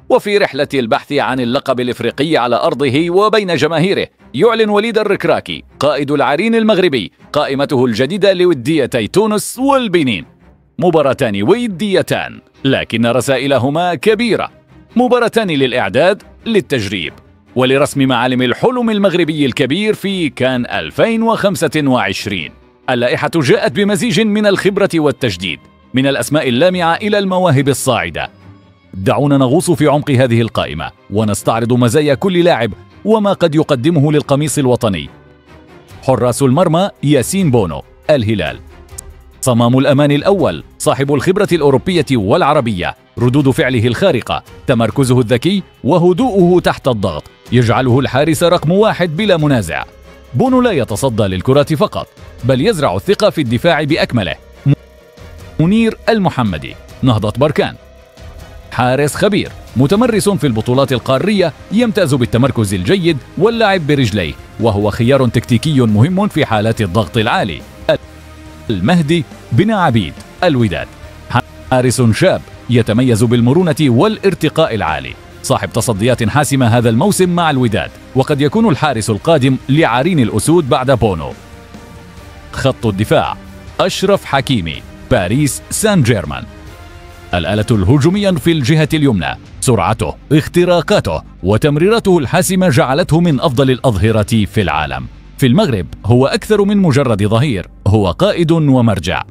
وفي رحلة البحث عن اللقب الإفريقي على أرضه وبين جماهيره، يعلن وليد الركراكي قائد العرين المغربي قائمته الجديدة لوديتي تونس والبنين. مباراتان وديتان لكن رسائلهما كبيرة، مباراتان للإعداد للتجريب ولرسم معالم الحلم المغربي الكبير في كان 2025. اللائحة جاءت بمزيج من الخبرة والتجديد، من الأسماء اللامعة إلى المواهب الصاعدة. دعونا نغوص في عمق هذه القائمة ونستعرض مزايا كل لاعب وما قد يقدمه للقميص الوطني. حراس المرمى: ياسين بونو، الهلال. صمام الأمان الأول، صاحب الخبرة الأوروبية والعربية، ردود فعله الخارقة، تمركزه الذكي وهدوءه تحت الضغط يجعله الحارس رقم 1 بلا منازع. بونو لا يتصدى للكرات فقط، بل يزرع الثقة في الدفاع بأكمله. منير المحمدي، نهضة بركان. حارس خبير متمرس في البطولات القارية، يمتاز بالتمركز الجيد واللعب برجليه، وهو خيار تكتيكي مهم في حالات الضغط العالي. المهدي بن عبيد، الوداد. حارس شاب يتميز بالمرونة والارتقاء العالي، صاحب تصديات حاسمة هذا الموسم مع الوداد، وقد يكون الحارس القادم لعرين الأسود بعد بونو. خط الدفاع: أشرف حكيمي، باريس سان جيرمان. الآلة الهجومية في الجهة اليمنى، سرعته، اختراقاته وتمريراته الحاسمة جعلته من أفضل الأظهرة في العالم. في المغرب هو أكثر من مجرد ظهير، هو قائد ومرجع.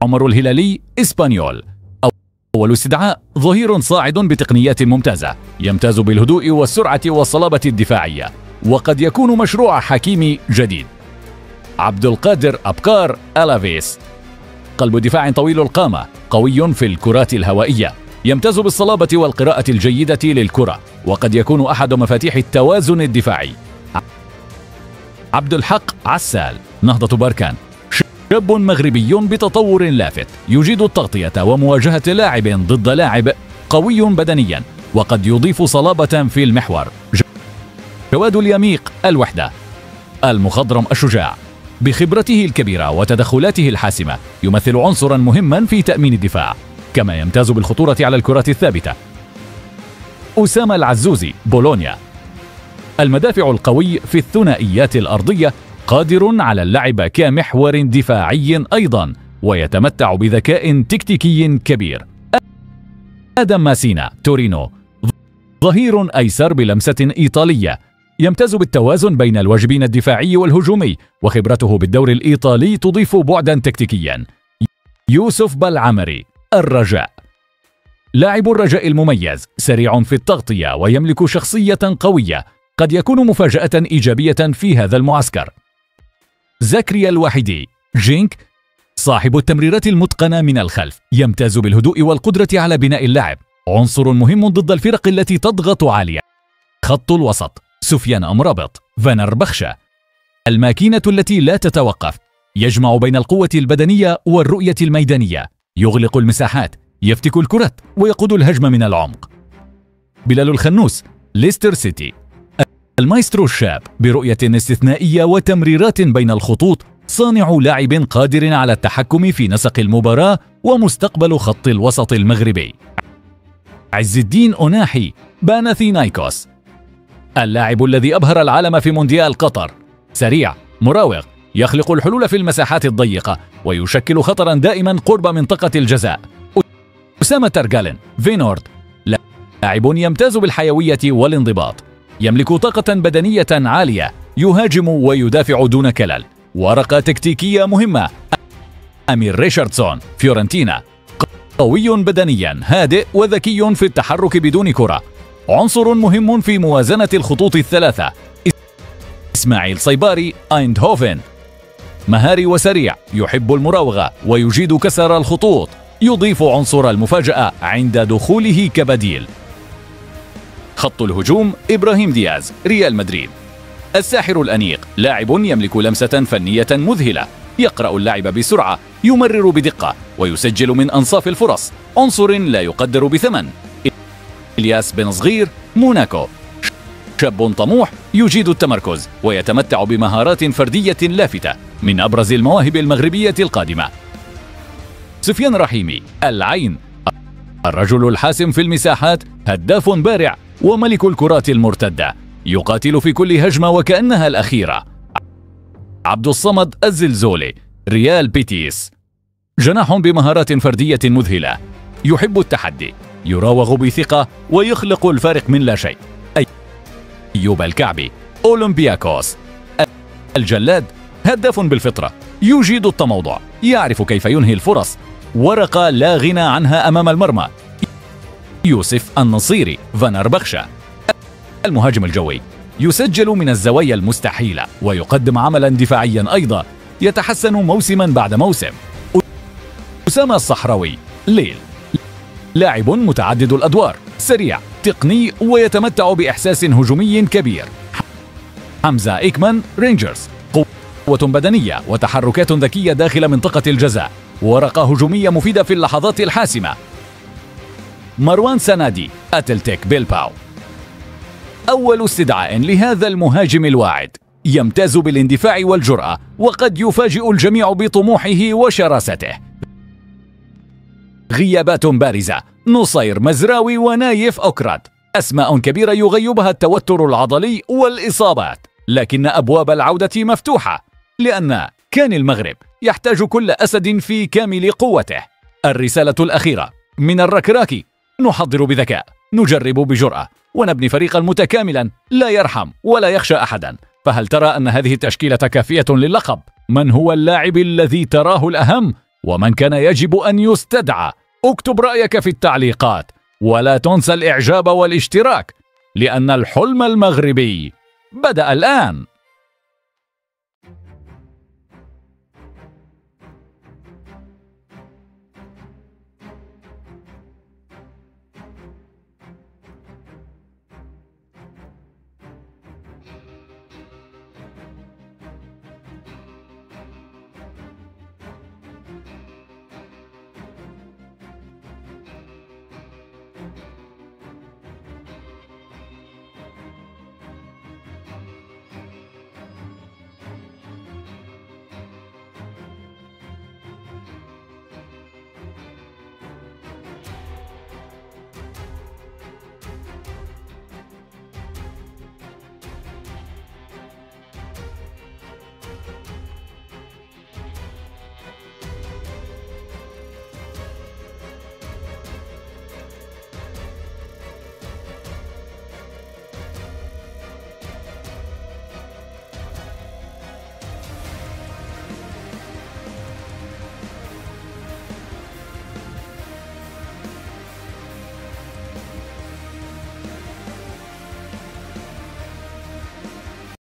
عمر الهلالي، إسبانيول. أول استدعاء: ظهير صاعد بتقنيات ممتازة، يمتاز بالهدوء والسرعة والصلابة الدفاعية، وقد يكون مشروع حكيمي جديد. عبد القادر أبكار، ألافيس. قلب دفاع طويل القامة، قوي في الكرات الهوائية، يمتاز بالصلابة والقراءة الجيدة للكرة، وقد يكون أحد مفاتيح التوازن الدفاعي. عبد الحق عسال، نهضة بركان. شاب مغربي بتطور لافت، يجيد التغطية ومواجهة لاعب ضد لاعب، قوي بدنيا وقد يضيف صلابة في المحور. جواد اليميق، الوحدة. المخضرم الشجاع، بخبرته الكبيرة وتدخلاته الحاسمة يمثل عنصرا مهما في تأمين الدفاع، كما يمتاز بالخطورة على الكرات الثابتة. أسامة العزوزي، بولونيا. المدافع القوي في الثنائيات الأرضية، قادر على اللعب كمحور دفاعي أيضا، ويتمتع بذكاء تكتيكي كبير. آدم ماسينا، تورينو. ظهير أيسر بلمسة إيطالية، يمتاز بالتوازن بين الواجبين الدفاعي والهجومي، وخبرته بالدوري الإيطالي تضيف بعدا تكتيكيا. يوسف بالعمري، الرجاء. لاعب الرجاء المميز، سريع في التغطية ويملك شخصية قوية، قد يكون مفاجأة إيجابية في هذا المعسكر. زكريا الوحيدي، جينك. صاحب التمريرات المتقنة من الخلف، يمتاز بالهدوء والقدرة على بناء اللعب، عنصر مهم ضد الفرق التي تضغط عالية. خط الوسط: سفيان أمرابط، فانر بخشة. الماكينة التي لا تتوقف، يجمع بين القوة البدنية والرؤية الميدانية، يغلق المساحات، يفتك الكرات ويقود الهجمة من العمق. بلال الخنوس، ليستر سيتي. المايسترو الشاب برؤية استثنائية وتمريرات بين الخطوط، صانع لاعب قادر على التحكم في نسق المباراة ومستقبل خط الوسط المغربي. عز الدين أوناحي، باناثينايكوس. اللاعب الذي أبهر العالم في مونديال قطر، سريع، مراوغ، يخلق الحلول في المساحات الضيقة ويشكل خطرا دائما قرب منطقة الجزاء. أسامة ترجالين، فينورد. لاعب يمتاز بالحيوية والانضباط، يملك طاقة بدنية عالية، يهاجم ويدافع دون كلل، ورقة تكتيكية مهمة. أمير ريشاردسون، فيورنتينا. قوي بدنيا، هادئ وذكي في التحرك بدون كرة، عنصر مهم في موازنة الخطوط الثلاثة. إسماعيل صيباري، أيندهوفن. مهاري وسريع، يحب المراوغة ويجيد كسر الخطوط، يضيف عنصر المفاجأة عند دخوله كبديل. خط الهجوم: إبراهيم دياز، ريال مدريد. الساحر الأنيق، لاعب يملك لمسة فنية مذهلة، يقرأ اللعب بسرعة، يمرر بدقة ويسجل من أنصاف الفرص، عنصر لا يقدر بثمن. إلياس بن صغير، موناكو. شاب طموح، يجيد التمركز ويتمتع بمهارات فردية لافتة، من أبرز المواهب المغربية القادمة. سفيان رحيمي، العين. الرجل الحاسم في المساحات، هداف بارع وملك الكرات المرتدة، يقاتل في كل هجمة وكأنها الأخيرة. عبد الصمد الزلزولي، ريال بيتيس. جناح بمهارات فردية مذهلة، يحب التحدي، يراوغ بثقة ويخلق الفارق من لا شيء. أيوب الكعبي، أولمبياكوس. الجلاد، هداف بالفطرة، يجيد التموضع، يعرف كيف ينهي الفرص، ورقة لا غنى عنها أمام المرمى. يوسف النصيري، فنربخشة. المهاجم الجوي، يسجل من الزوايا المستحيلة ويقدم عملا دفاعيا أيضا، يتحسن موسما بعد موسم. أسامة الصحراوي، ليل. لاعب متعدد الأدوار، سريع، تقني، ويتمتع بإحساس هجومي كبير. حمزة إيكمان، رينجرز. قوة بدنية وتحركات ذكية داخل منطقة الجزاء، ورقة هجومية مفيدة في اللحظات الحاسمة. مروان سنادي، أتلتيك بيلباو. أول استدعاء لهذا المهاجم الواعد، يمتاز بالاندفاع والجرأة، وقد يفاجئ الجميع بطموحه وشراسته. غيابات بارزة، نصير مزراوي ونايف أوكراد، أسماء كبيرة يغيبها التوتر العضلي والإصابات، لكن أبواب العودة مفتوحة، لأن كان المغرب يحتاج كل أسد في كامل قوته. الرسالة الأخيرة من الركراكي: نحضر بذكاء، نجرب بجرأة، ونبني فريقا متكاملا لا يرحم ولا يخشى أحدا. فهل ترى أن هذه التشكيلة كافية للقب؟ من هو اللاعب الذي تراه الأهم؟ ومن كان يجب أن يستدعى؟ اكتب رأيك في التعليقات، ولا تنسى الإعجاب والاشتراك، لأن الحلم المغربي بدأ الآن.